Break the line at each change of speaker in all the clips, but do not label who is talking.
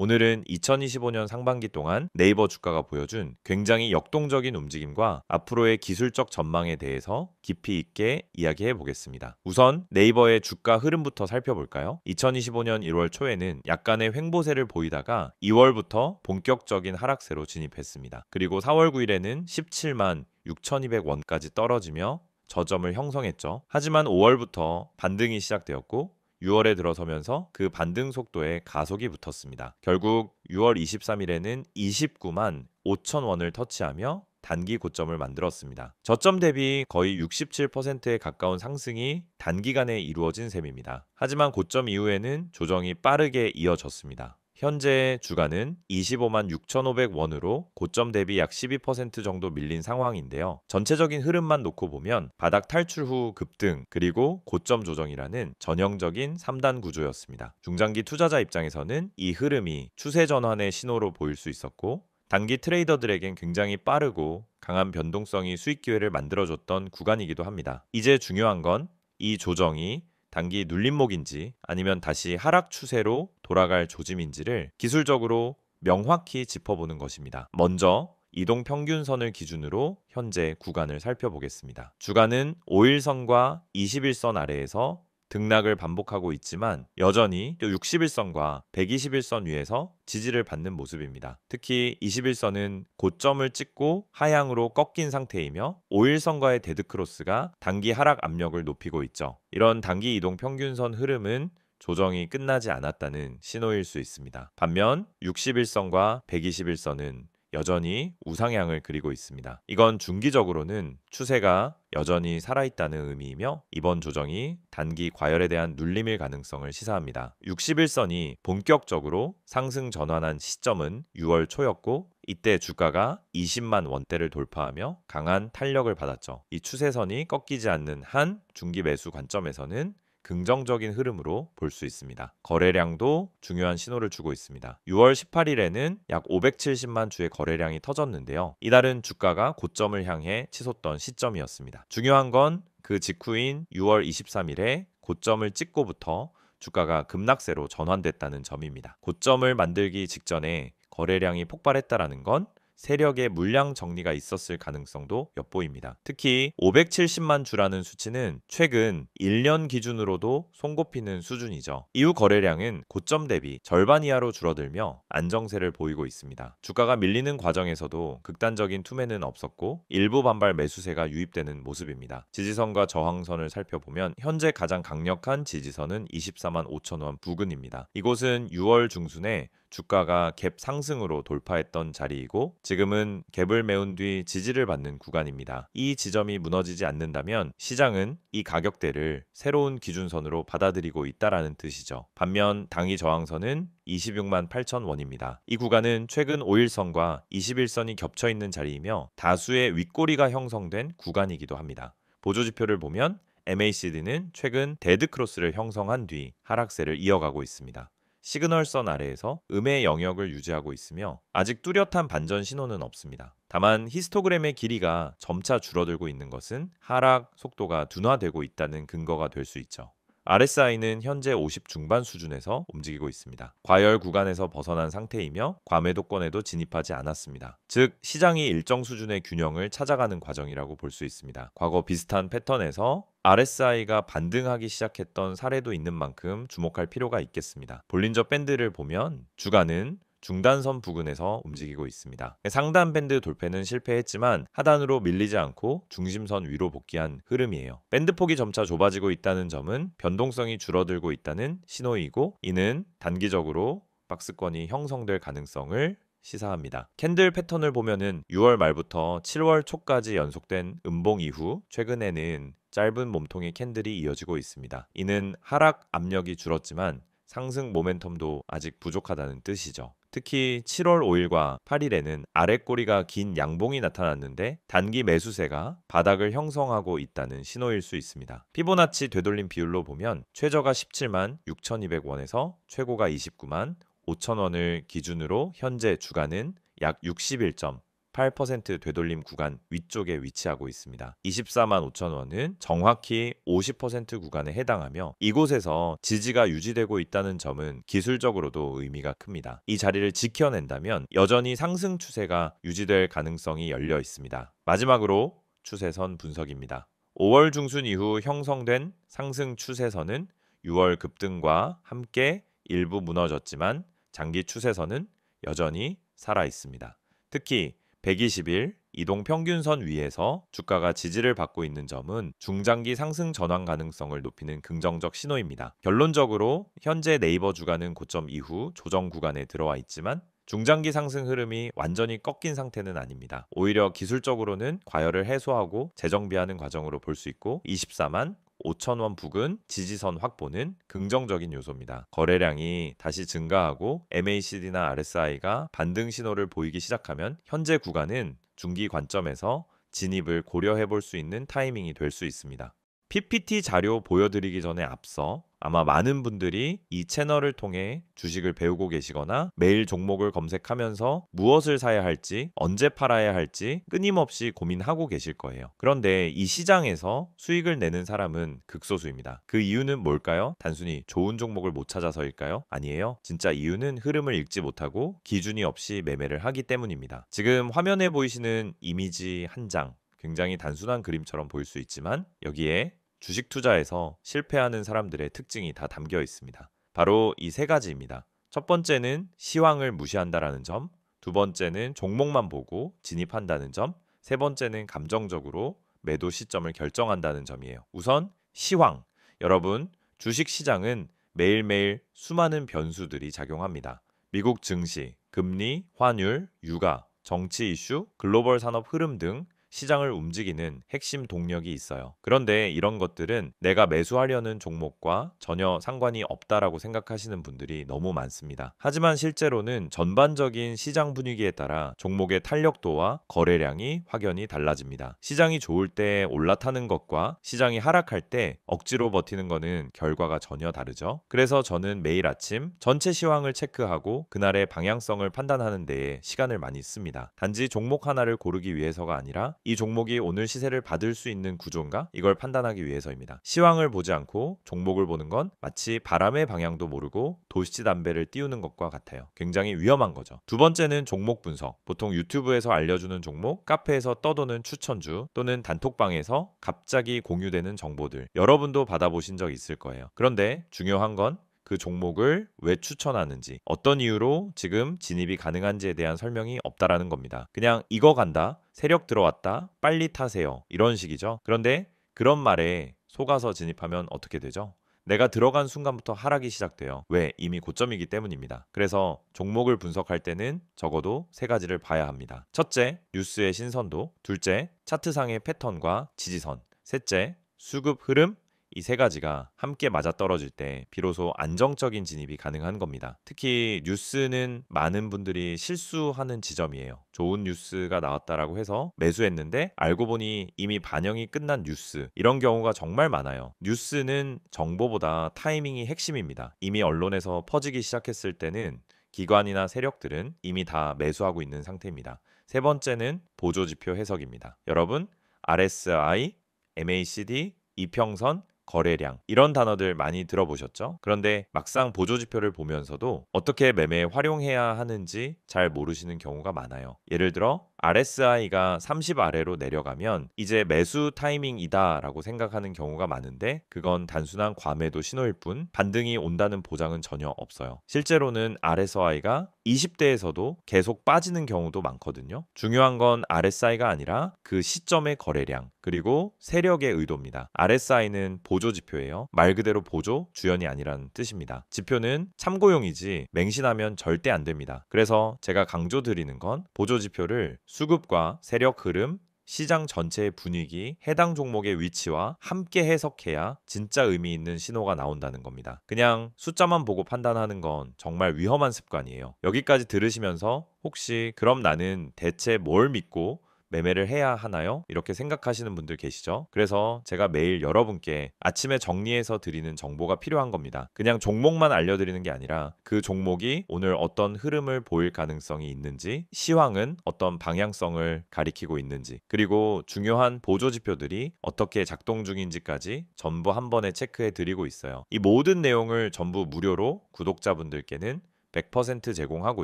오늘은 2025년 상반기 동안 네이버 주가가 보여준 굉장히 역동적인 움직임과 앞으로의 기술적 전망에 대해서 깊이 있게 이야기해 보겠습니다. 우선 네이버의 주가 흐름부터 살펴볼까요? 2025년 1월 초에는 약간의 횡보세를 보이다가 2월부터 본격적인 하락세로 진입했습니다. 그리고 4월 9일에는 17만 6,200원까지 떨어지며 저점을 형성했죠. 하지만 5월부터 반등이 시작되었고 6월에 들어서면서 그 반등 속도에 가속이 붙었습니다. 결국 6월 23일에는 29만 5천 원을 터치하며 단기 고점을 만들었습니다. 저점 대비 거의 67%에 가까운 상승이 단기간에 이루어진 셈입니다. 하지만 고점 이후에는 조정이 빠르게 이어졌습니다. 현재 주가는 25만 6,500원으로 고점 대비 약 12% 정도 밀린 상황인데요. 전체적인 흐름만 놓고 보면 바닥 탈출 후 급등 그리고 고점 조정이라는 전형적인 3단 구조였습니다. 중장기 투자자 입장에서는 이 흐름이 추세 전환의 신호로 보일 수 있었고 단기 트레이더들에겐 굉장히 빠르고 강한 변동성이 수익 기회를 만들어줬던 구간이기도 합니다. 이제 중요한 건 이 조정이 단기 눌림목인지 아니면 다시 하락 추세로 돌아갈 조짐인지를 기술적으로 명확히 짚어보는 것입니다. 먼저 이동 평균선을 기준으로 현재 구간을 살펴보겠습니다. 주가는 5일선과 21선 아래에서 등락을 반복하고 있지만 여전히 60일선과 121선 위에서 지지를 받는 모습입니다. 특히 21선은 고점을 찍고 하향으로 꺾인 상태이며 5일선과의 데드크로스가 단기 하락 압력을 높이고 있죠. 이런 단기 이동 평균선 흐름은 조정이 끝나지 않았다는 신호일 수 있습니다. 반면 61선과 121선은 여전히 우상향을 그리고 있습니다. 이건 중기적으로는 추세가 여전히 살아있다는 의미이며 이번 조정이 단기 과열에 대한 눌림일 가능성을 시사합니다. 61선이 본격적으로 상승 전환한 시점은 6월 초였고 이때 주가가 20만 원대를 돌파하며 강한 탄력을 받았죠. 이 추세선이 꺾이지 않는 한 중기 매수 관점에서는 긍정적인 흐름으로 볼 수 있습니다. 거래량도 중요한 신호를 주고 있습니다. 6월 18일에는 약 570만 주의 거래량이 터졌는데요. 이달은 주가가 고점을 향해 치솟던 시점이었습니다. 중요한 건 그 직후인 6월 23일에 고점을 찍고부터 주가가 급락세로 전환됐다는 점입니다. 고점을 만들기 직전에 거래량이 폭발했다라는 건 세력의 물량 정리가 있었을 가능성도 엿보입니다. 특히 570만 주라는 수치는 최근 1년 기준으로도 손꼽히는 수준이죠. 이후 거래량은 고점 대비 절반 이하로 줄어들며 안정세를 보이고 있습니다. 주가가 밀리는 과정에서도 극단적인 투매는 없었고 일부 반발 매수세가 유입되는 모습입니다. 지지선과 저항선을 살펴보면 현재 가장 강력한 지지선은 24만 5천 원 부근입니다. 이곳은 6월 중순에 주가가 갭 상승으로 돌파했던 자리이고 지금은 갭을 메운 뒤 지지를 받는 구간입니다. 이 지점이 무너지지 않는다면 시장은 이 가격대를 새로운 기준선으로 받아들이고 있다라는 뜻이죠. 반면 당위 저항선은 26만 8천 원입니다. 이 구간은 최근 5일선과 21선이 겹쳐 있는 자리이며 다수의 윗꼬리가 형성된 구간이기도 합니다. 보조지표를 보면 MACD는 최근 데드크로스를 형성한 뒤 하락세를 이어가고 있습니다. 시그널선 아래에서 음의 영역을 유지하고 있으며 아직 뚜렷한 반전 신호는 없습니다. 다만 히스토그램의 길이가 점차 줄어들고 있는 것은 하락 속도가 둔화되고 있다는 근거가 될 수 있죠. RSI는 현재 50 중반 수준에서 움직이고 있습니다. 과열 구간에서 벗어난 상태이며 과매도권에도 진입하지 않았습니다. 즉 시장이 일정 수준의 균형을 찾아가는 과정이라고 볼 수 있습니다. 과거 비슷한 패턴에서 RSI가 반등하기 시작했던 사례도 있는 만큼 주목할 필요가 있겠습니다. 볼린저 밴드를 보면 주가는 중단선 부근에서 움직이고 있습니다. 상단 밴드 돌파는 실패했지만 하단으로 밀리지 않고 중심선 위로 복귀한 흐름이에요. 밴드 폭이 점차 좁아지고 있다는 점은 변동성이 줄어들고 있다는 신호이고 이는 단기적으로 박스권이 형성될 가능성을 시사합니다. 캔들 패턴을 보면은 6월 말부터 7월 초까지 연속된 음봉 이후 최근에는 짧은 몸통의 캔들이 이어지고 있습니다. 이는 하락 압력이 줄었지만 상승 모멘텀도 아직 부족하다는 뜻이죠. 특히 7월 5일과 8일에는 아랫꼬리가 긴 양봉이 나타났는데 단기 매수세가 바닥을 형성하고 있다는 신호일 수 있습니다. 피보나치 되돌림 비율로 보면 최저가 17만 6,200원에서 최고가 29만 5천 원을 기준으로 현재 주가는 약 61점 8% 되돌림 구간 위쪽에 위치하고 있습니다. 24만 5천 원은 정확히 50% 구간에 해당하며 이곳에서 지지가 유지되고 있다는 점은 기술적으로도 의미가 큽니다. 이 자리를 지켜낸다면 여전히 상승 추세가 유지될 가능성이 열려 있습니다. 마지막으로 추세선 분석입니다. 5월 중순 이후 형성된 상승 추세선은 6월 급등과 함께 일부 무너졌지만 장기 추세선은 여전히 살아 있습니다. 특히 120일 이동 평균선 위에서 주가가 지지를 받고 있는 점은 중장기 상승 전환 가능성을 높이는 긍정적 신호입니다. 결론적으로 현재 네이버 주가는 고점 이후 조정 구간에 들어와 있지만 중장기 상승 흐름이 완전히 꺾인 상태는 아닙니다. 오히려 기술적으로는 과열을 해소하고 재정비하는 과정으로 볼 수 있고 24만 5천 원 부근 지지선 확보는 긍정적인 요소입니다. 거래량이 다시 증가하고 MACD나 RSI가 반등 신호를 보이기 시작하면 현재 구간은 중기 관점에서 진입을 고려해 볼 수 있는 타이밍이 될 수 있습니다. PPT 자료 보여드리기 전에 앞서 아마 많은 분들이 이 채널을 통해 주식을 배우고 계시거나 매일 종목을 검색하면서 무엇을 사야 할지, 언제 팔아야 할지 끊임없이 고민하고 계실 거예요. 그런데 이 시장에서 수익을 내는 사람은 극소수입니다. 그 이유는 뭘까요? 단순히 좋은 종목을 못 찾아서일까요? 아니에요. 진짜 이유는 흐름을 읽지 못하고 기준이 없이 매매를 하기 때문입니다. 지금 화면에 보이시는 이미지 한 장, 굉장히 단순한 그림처럼 보일 수 있지만 여기에 주식 투자에서 실패하는 사람들의 특징이 다 담겨 있습니다. 바로 이 세 가지입니다. 첫 번째는 시황을 무시한다라는 점, 두 번째는 종목만 보고 진입한다는 점, 세 번째는 감정적으로 매도 시점을 결정한다는 점이에요. 우선 시황. 여러분, 주식 시장은 매일매일 수많은 변수들이 작용합니다. 미국 증시, 금리, 환율, 유가, 정치 이슈, 글로벌 산업 흐름 등 시장을 움직이는 핵심 동력이 있어요. 그런데 이런 것들은 내가 매수하려는 종목과 전혀 상관이 없다라고 생각하시는 분들이 너무 많습니다. 하지만 실제로는 전반적인 시장 분위기에 따라 종목의 탄력도와 거래량이 확연히 달라집니다. 시장이 좋을 때 올라타는 것과 시장이 하락할 때 억지로 버티는 것은 결과가 전혀 다르죠. 그래서 저는 매일 아침 전체 시황을 체크하고 그날의 방향성을 판단하는 데에 시간을 많이 씁니다. 단지 종목 하나를 고르기 위해서가 아니라 이 종목이 오늘 시세를 받을 수 있는 구조인가? 이걸 판단하기 위해서입니다. 시황을 보지 않고 종목을 보는 건 마치 바람의 방향도 모르고 도시담배를 띄우는 것과 같아요. 굉장히 위험한 거죠. 두 번째는 종목 분석. 보통 유튜브에서 알려주는 종목, 카페에서 떠도는 추천주 또는 단톡방에서 갑자기 공유되는 정보들. 여러분도 받아보신 적 있을 거예요. 그런데 중요한 건 그 종목을 왜 추천하는지, 어떤 이유로 지금 진입이 가능한지에 대한 설명이 없다라는 겁니다. 그냥 이거 간다, 세력 들어왔다, 빨리 타세요. 이런 식이죠. 그런데 그런 말에 속아서 진입하면 어떻게 되죠? 내가 들어간 순간부터 하락이 시작돼요. 왜? 이미 고점이기 때문입니다. 그래서 종목을 분석할 때는 적어도 세 가지를 봐야 합니다. 첫째, 뉴스의 신선도. 둘째, 차트상의 패턴과 지지선. 셋째, 수급 흐름. 이 세 가지가 함께 맞아떨어질 때 비로소 안정적인 진입이 가능한 겁니다. 특히 뉴스는 많은 분들이 실수하는 지점이에요. 좋은 뉴스가 나왔다라고 해서 매수했는데 알고 보니 이미 반영이 끝난 뉴스. 이런 경우가 정말 많아요. 뉴스는 정보보다 타이밍이 핵심입니다. 이미 언론에서 퍼지기 시작했을 때는 기관이나 세력들은 이미 다 매수하고 있는 상태입니다. 세 번째는 보조지표 해석입니다. 여러분, RSI, MACD, 이평선, 거래량 이런 단어들 많이 들어보셨죠? 그런데 막상 보조지표를 보면서도 어떻게 매매에 활용해야 하는지 잘 모르시는 경우가 많아요. 예를 들어 RSI가 30 아래로 내려가면 이제 매수 타이밍이다 라고 생각하는 경우가 많은데 그건 단순한 과매도 신호일 뿐 반등이 온다는 보장은 전혀 없어요. 실제로는 RSI가 20대에서도 계속 빠지는 경우도 많거든요. 중요한 건 RSI가 아니라 그 시점의 거래량 그리고 세력의 의도입니다. RSI는 보조지표예요. 말 그대로 보조, 주연이 아니라는 뜻입니다. 지표는 참고용이지 맹신하면 절대 안 됩니다. 그래서 제가 강조드리는 건 보조지표를 수급과 세력 흐름, 시장 전체의 분위기, 해당 종목의 위치와 함께 해석해야 진짜 의미 있는 신호가 나온다는 겁니다. 그냥 숫자만 보고 판단하는 건 정말 위험한 습관이에요. 여기까지 들으시면서 혹시 그럼 나는 대체 뭘 믿고 매매를 해야 하나요? 이렇게 생각하시는 분들 계시죠? 그래서 제가 매일 여러분께 아침에 정리해서 드리는 정보가 필요한 겁니다. 그냥 종목만 알려드리는 게 아니라 그 종목이 오늘 어떤 흐름을 보일 가능성이 있는지, 시황은 어떤 방향성을 가리키고 있는지, 그리고 중요한 보조 지표들이 어떻게 작동 중인지까지 전부 한 번에 체크해 드리고 있어요. 이 모든 내용을 전부 무료로 구독자분들께는 100% 제공하고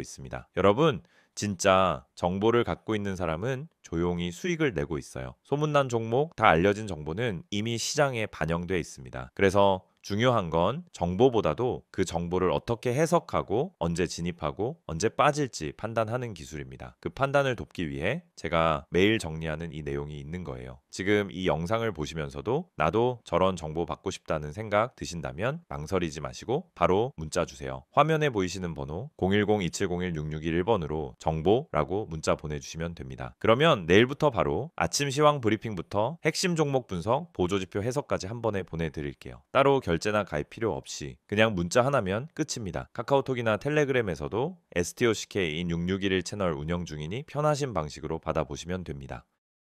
있습니다. 여러분, 진짜 정보를 갖고 있는 사람은 조용히 수익을 내고 있어요. 소문난 종목, 다 알려진 정보는 이미 시장에 반영돼 있습니다. 그래서 중요한 건 정보보다도 그 정보를 어떻게 해석하고 언제 진입하고 언제 빠질지 판단하는 기술입니다. 그 판단을 돕기 위해 제가 매일 정리하는 이 내용이 있는 거예요. 지금 이 영상을 보시면서도 나도 저런 정보 받고 싶다는 생각 드신다면 망설이지 마시고 바로 문자 주세요. 화면에 보이시는 번호 010-2701-6611번으로 정보라고 문자 보내주시면 됩니다. 그러면 내일부터 바로 아침 시황 브리핑부터 핵심 종목 분석, 보조지표 해석까지 한 번에 보내드릴게요. 따로 결제나 가입 필요 없이 그냥 문자 하나면 끝입니다. 카카오톡이나 텔레그램에서도 STOCK인 6611 채널 운영 중이니 편하신 방식으로 받아보시면 됩니다.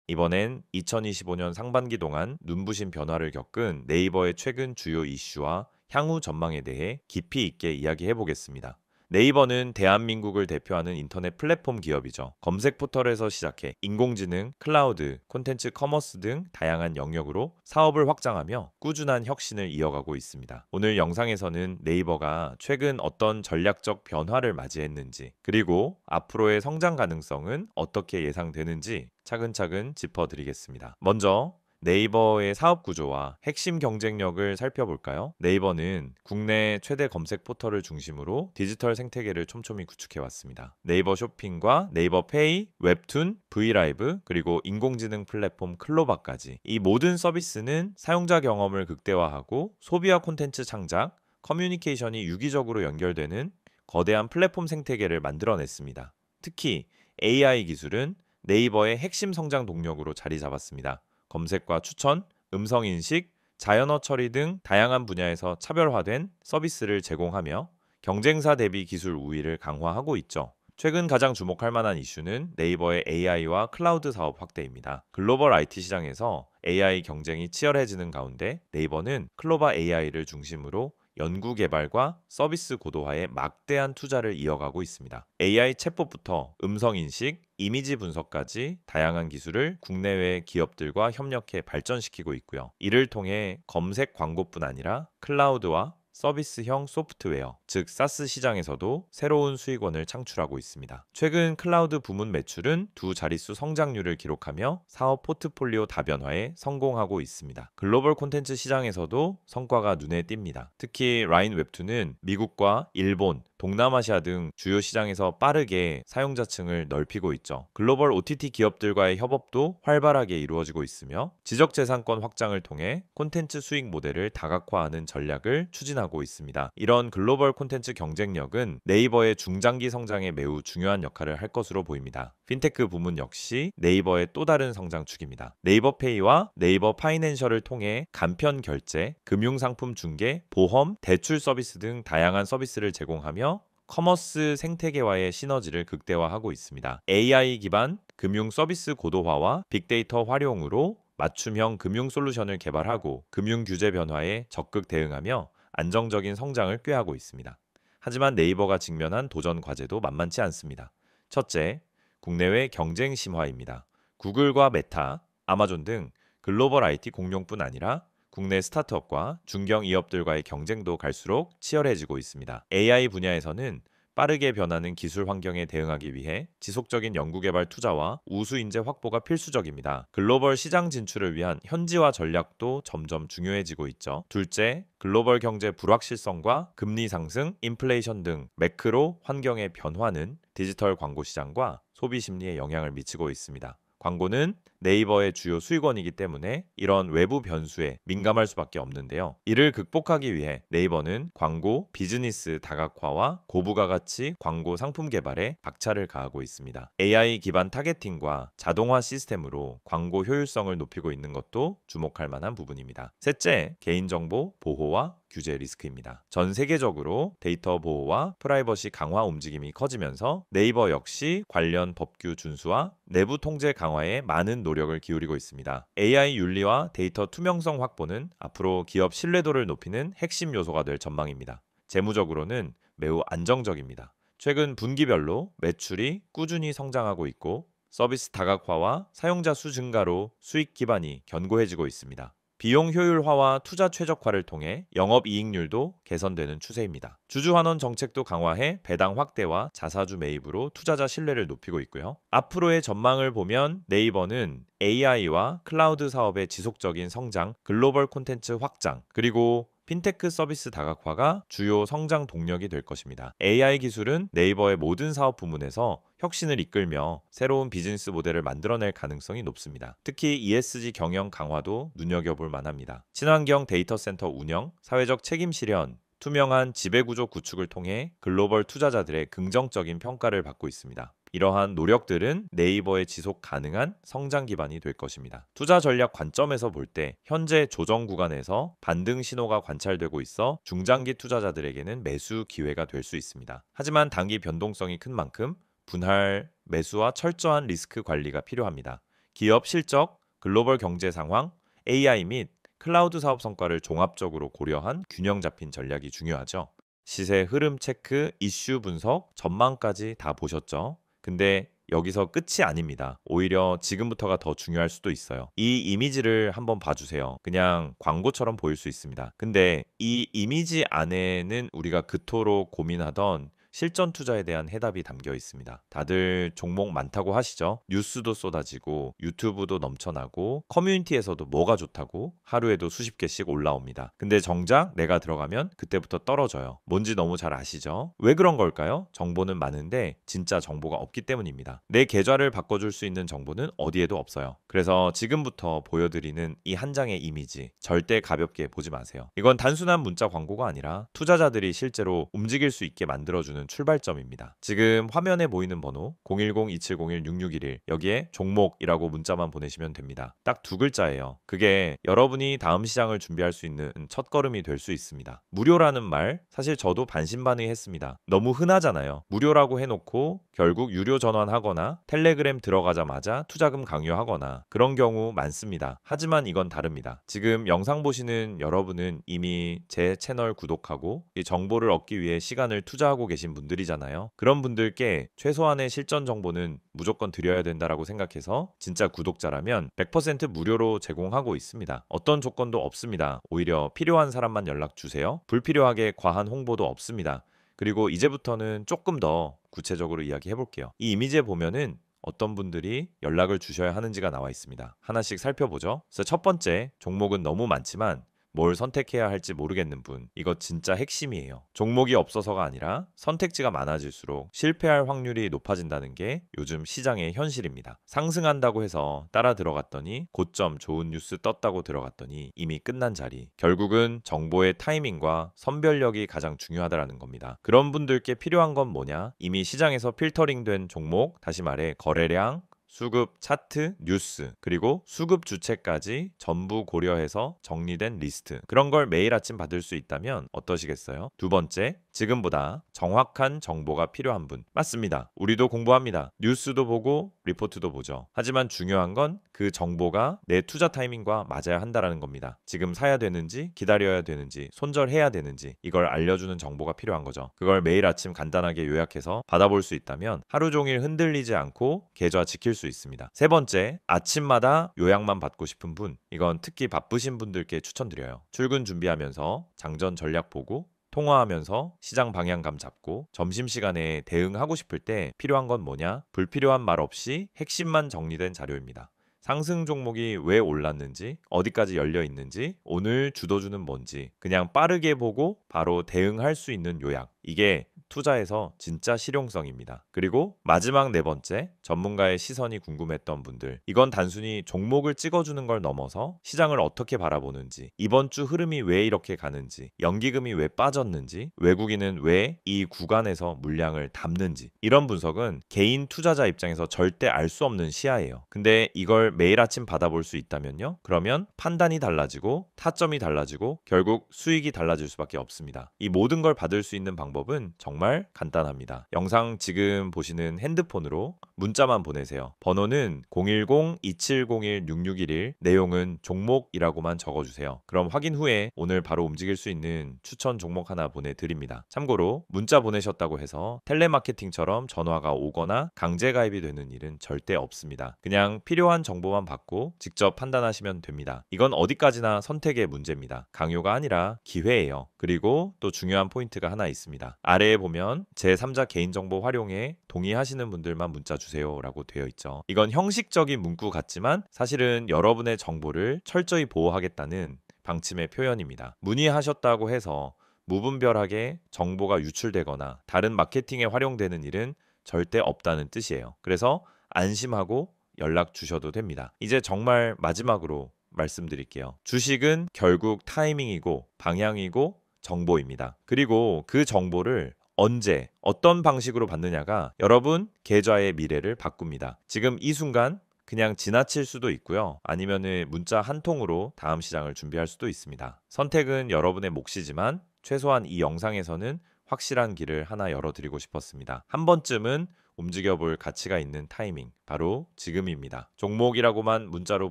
이번엔 2025년 상반기 동안 눈부신 변화를 겪은 네이버의 최근 주요 이슈와 향후 전망에 대해 깊이 있게 이야기해 보겠습니다. 네이버는 대한민국을 대표하는 인터넷 플랫폼 기업이죠. 검색 포털에서 시작해 인공지능, 클라우드, 콘텐츠 커머스 등 다양한 영역으로 사업을 확장하며 꾸준한 혁신을 이어가고 있습니다. 오늘 영상에서는 네이버가 최근 어떤 전략적 변화를 맞이했는지, 그리고 앞으로의 성장 가능성은 어떻게 예상되는지 차근차근 짚어드리겠습니다. 먼저 네이버의 사업 구조와 핵심 경쟁력을 살펴볼까요? 네이버는 국내 최대 검색 포털을 중심으로 디지털 생태계를 촘촘히 구축해 왔습니다. 네이버 쇼핑과 네이버 페이, 웹툰, 브이라이브, 그리고 인공지능 플랫폼 클로바까지 이 모든 서비스는 사용자 경험을 극대화하고 소비와 콘텐츠 창작, 커뮤니케이션이 유기적으로 연결되는 거대한 플랫폼 생태계를 만들어냈습니다. 특히 AI 기술은 네이버의 핵심 성장 동력으로 자리 잡았습니다. 검색과 추천, 음성 인식, 자연어 처리 등 다양한 분야에서 차별화된 서비스를 제공하며 경쟁사 대비 기술 우위를 강화하고 있죠. 최근 가장 주목할 만한 이슈는 네이버의 AI와 클라우드 사업 확대입니다. 글로벌 IT 시장에서 AI 경쟁이 치열해지는 가운데 네이버는 클로바 AI를 중심으로 연구 개발과 서비스 고도화에 막대한 투자를 이어가고 있습니다. AI 챗봇부터 음성 인식, 이미지 분석까지 다양한 기술을 국내외 기업들과 협력해 발전시키고 있고요. 이를 통해 검색 광고뿐 아니라 클라우드와 서비스형 소프트웨어, 즉 사스 시장에서도 새로운 수익원을 창출하고 있습니다. 최근 클라우드 부문 매출은 두 자릿수 성장률을 기록하며 사업 포트폴리오 다변화에 성공하고 있습니다. 글로벌 콘텐츠 시장에서도 성과가 눈에 띕니다. 특히 라인 웹툰은 미국과 일본, 동남아시아 등 주요 시장에서 빠르게 사용자층을 넓히고 있죠. 글로벌 OTT 기업들과의 협업도 활발하게 이루어지고 있으며 지적재산권 확장을 통해 콘텐츠 수익 모델을 다각화하는 전략을 추진하고 있습니다. 이런 글로벌 콘텐츠 경쟁력은 네이버의 중장기 성장에 매우 중요한 역할을 할 것으로 보입니다. 핀테크 부문 역시 네이버의 또 다른 성장축입니다. 네이버페이와 네이버 파이낸셜을 통해 간편 결제, 금융상품 중개, 보험, 대출 서비스 등 다양한 서비스를 제공하며 커머스 생태계와의 시너지를 극대화하고 있습니다. AI 기반 금융 서비스 고도화와 빅데이터 활용으로 맞춤형 금융 솔루션을 개발하고 금융 규제 변화에 적극 대응하며 안정적인 성장을 꾀하고 있습니다. 하지만 네이버가 직면한 도전 과제도 만만치 않습니다. 첫째, 국내외 경쟁 심화입니다. 구글과 메타, 아마존 등 글로벌 IT 공룡뿐 아니라 국내 스타트업과 중견기업들과의 경쟁도 갈수록 치열해지고 있습니다. AI 분야에서는 빠르게 변하는 기술 환경에 대응하기 위해 지속적인 연구개발 투자와 우수 인재 확보가 필수적입니다. 글로벌 시장 진출을 위한 현지화 전략도 점점 중요해지고 있죠. 둘째, 글로벌 경제 불확실성과 금리 상승, 인플레이션 등 매크로 환경의 변화는 디지털 광고 시장과 소비 심리에 영향을 미치고 있습니다. 광고는 네이버의 주요 수익원이기 때문에 이런 외부 변수에 민감할 수밖에 없는데요. 이를 극복하기 위해 네이버는 광고, 비즈니스 다각화와 고부가 가치 광고 상품 개발에 박차를 가하고 있습니다. AI 기반 타겟팅과 자동화 시스템으로 광고 효율성을 높이고 있는 것도 주목할 만한 부분입니다. 셋째, 개인정보 보호와 규제 리스크입니다. 전 세계적으로 데이터 보호와 프라이버시 강화 움직임이 커지면서 네이버 역시 관련 법규 준수와 내부 통제 강화에 많은 노력을 기울이고 있습니다. AI 윤리와 데이터 투명성 확보는 앞으로 기업 신뢰도를 높이는 핵심 요소가 될 전망입니다. 재무적으로는 매우 안정적입니다. 최근 분기별로 매출이 꾸준히 성장하고 있고 서비스 다각화와 사용자 수 증가로 수익 기반이 견고해지고 있습니다. 비용 효율화와 투자 최적화를 통해 영업이익률도 개선되는 추세입니다. 주주환원 정책도 강화해 배당 확대와 자사주 매입으로 투자자 신뢰를 높이고 있고요. 앞으로의 전망을 보면 네이버는 AI와 클라우드 사업의 지속적인 성장, 글로벌 콘텐츠 확장, 그리고 핀테크 서비스 다각화가 주요 성장 동력이 될 것입니다. AI 기술은 네이버의 모든 사업 부문에서 혁신을 이끌며 새로운 비즈니스 모델을 만들어낼 가능성이 높습니다. 특히 ESG 경영 강화도 눈여겨볼 만합니다. 친환경 데이터 센터 운영, 사회적 책임 실현, 투명한 지배구조 구축을 통해 글로벌 투자자들의 긍정적인 평가를 받고 있습니다. 이러한 노력들은 네이버의 지속 가능한 성장 기반이 될 것입니다. 투자 전략 관점에서 볼 때 현재 조정 구간에서 반등 신호가 관찰되고 있어 중장기 투자자들에게는 매수 기회가 될 수 있습니다. 하지만 단기 변동성이 큰 만큼 분할 매수와 철저한 리스크 관리가 필요합니다. 기업 실적, 글로벌 경제 상황, AI 및 클라우드 사업 성과를 종합적으로 고려한 균형 잡힌 전략이 중요하죠. 시세 흐름 체크, 이슈 분석, 전망까지 다 보셨죠? 근데 여기서 끝이 아닙니다. 오히려 지금부터가 더 중요할 수도 있어요. 이 이미지를 한번 봐주세요. 그냥 광고처럼 보일 수 있습니다. 근데 이 이미지 안에는 우리가 그토록 고민하던 실전 투자에 대한 해답이 담겨 있습니다. 다들 종목 많다고 하시죠? 뉴스도 쏟아지고 유튜브도 넘쳐나고 커뮤니티에서도 뭐가 좋다고 하루에도 수십 개씩 올라옵니다. 근데 정작 내가 들어가면 그때부터 떨어져요. 뭔지 너무 잘 아시죠? 왜 그런 걸까요? 정보는 많은데 진짜 정보가 없기 때문입니다. 내 계좌를 바꿔줄 수 있는 정보는 어디에도 없어요. 그래서 지금부터 보여드리는 이 한 장의 이미지 절대 가볍게 보지 마세요. 이건 단순한 문자 광고가 아니라 투자자들이 실제로 움직일 수 있게 만들어주는 출발점입니다. 지금 화면에 보이는 번호 010-2701-6611 여기에 종목이라고 문자만 보내시면 됩니다. 딱 두 글자예요. 그게 여러분이 다음 시장을 준비할 수 있는 첫걸음이 될 수 있습니다. 무료라는 말 사실 저도 반신반의했습니다. 너무 흔하잖아요. 무료라고 해놓고 결국 유료 전환하거나 텔레그램 들어가자마자 투자금 강요하거나 그런 경우 많습니다. 하지만 이건 다릅니다. 지금 영상 보시는 여러분은 이미 제 채널 구독하고 이 정보를 얻기 위해 시간을 투자하고 계신 분들이잖아요. 그런 분들께 최소한의 실전 정보는 무조건 드려야 된다라고 생각해서 진짜 구독자라면 100% 무료로 제공하고 있습니다. 어떤 조건도 없습니다. 오히려 필요한 사람만 연락 주세요. 불필요하게 과한 홍보도 없습니다. 그리고 이제부터는 조금 더 구체적으로 이야기해 볼게요. 이 이미지에 보면은 어떤 분들이 연락을 주셔야 하는지가 나와 있습니다. 하나씩 살펴보죠. 그래서 첫 번째, 종목은 너무 많지만 뭘 선택해야 할지 모르겠는 분, 이거 진짜 핵심이에요. 종목이 없어서가 아니라 선택지가 많아질수록 실패할 확률이 높아진다는 게 요즘 시장의 현실입니다. 상승한다고 해서 따라 들어갔더니 고점 좋은 뉴스 떴다고 들어갔더니 이미 끝난 자리. 결국은 정보의 타이밍과 선별력이 가장 중요하다는 겁니다. 그런 분들께 필요한 건 뭐냐? 이미 시장에서 필터링된 종목, 다시 말해 거래량, 수급 차트, 뉴스, 그리고 수급 주체까지 전부 고려해서 정리된 리스트. 그런 걸 매일 아침 받을 수 있다면 어떠시겠어요? 두 번째, 지금보다 정확한 정보가 필요한 분. 맞습니다. 우리도 공부합니다. 뉴스도 보고 리포트도 보죠. 하지만 중요한 건 그 정보가 내 투자 타이밍과 맞아야 한다는 겁니다. 지금 사야 되는지, 기다려야 되는지, 손절해야 되는지 이걸 알려주는 정보가 필요한 거죠. 그걸 매일 아침 간단하게 요약해서 받아볼 수 있다면 하루 종일 흔들리지 않고 계좌 지킬 수 있습니다. 세 번째, 아침마다 요약만 받고 싶은 분. 이건 특히 바쁘신 분들께 추천드려요. 출근 준비하면서 장전 전략 보고 통화하면서 시장 방향감 잡고 점심시간에 대응하고 싶을 때 필요한 건 뭐냐? 불필요한 말 없이 핵심만 정리된 자료입니다. 상승 종목이 왜 올랐는지, 어디까지 열려 있는지, 오늘 주도주는 뭔지 그냥 빠르게 보고 바로 대응할 수 있는 요약. 이게 투자에서 진짜 실용성입니다. 그리고 마지막 네 번째, 전문가의 시선이 궁금했던 분들. 이건 단순히 종목을 찍어주는 걸 넘어서 시장을 어떻게 바라보는지, 이번 주 흐름이 왜 이렇게 가는지, 연기금이 왜 빠졌는지, 외국인은 왜 이 구간에서 물량을 담는지, 이런 분석은 개인 투자자 입장에서 절대 알 수 없는 시야예요. 근데 이걸 매일 아침 받아볼 수 있다면요? 그러면 판단이 달라지고 타점이 달라지고 결국 수익이 달라질 수밖에 없습니다. 이 모든 걸 받을 수 있는 방법은 정말 간단합니다. 영상 지금 보시는 핸드폰으로 문자만 보내세요. 번호는 010-2701-6611, 내용은 종목이라고만 적어주세요. 그럼 확인 후에 오늘 바로 움직일 수 있는 추천 종목 하나 보내드립니다. 참고로 문자 보내셨다고 해서 텔레마케팅처럼 전화가 오거나 강제 가입이 되는 일은 절대 없습니다. 그냥 필요한 정보만 받고 직접 판단하시면 됩니다. 이건 어디까지나 선택의 문제입니다. 강요가 아니라 기회예요. 그리고 또 중요한 포인트가 하나 있습니다. 아래에 보면 제3자 개인정보 활용에 동의하시는 분들만 문자 주세요 라고 되어 있죠. 이건 형식적인 문구 같지만 사실은 여러분의 정보를 철저히 보호하겠다는 방침의 표현입니다. 문의하셨다고 해서 무분별하게 정보가 유출되거나 다른 마케팅에 활용되는 일은 절대 없다는 뜻이에요. 그래서 안심하고 연락 주셔도 됩니다. 이제 정말 마지막으로 말씀드릴게요. 주식은 결국 타이밍이고 방향이고 정보입니다. 그리고 그 정보를 언제, 어떤 방식으로 받느냐가 여러분 계좌의 미래를 바꿉니다. 지금 이 순간 그냥 지나칠 수도 있고요. 아니면은 문자 한 통으로 다음 시장을 준비할 수도 있습니다. 선택은 여러분의 몫이지만 최소한 이 영상에서는 확실한 길을 하나 열어드리고 싶었습니다. 한 번쯤은 움직여볼 가치가 있는 타이밍, 바로 지금입니다. 종목이라고만 문자로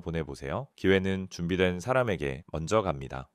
보내보세요. 기회는 준비된 사람에게 먼저 갑니다.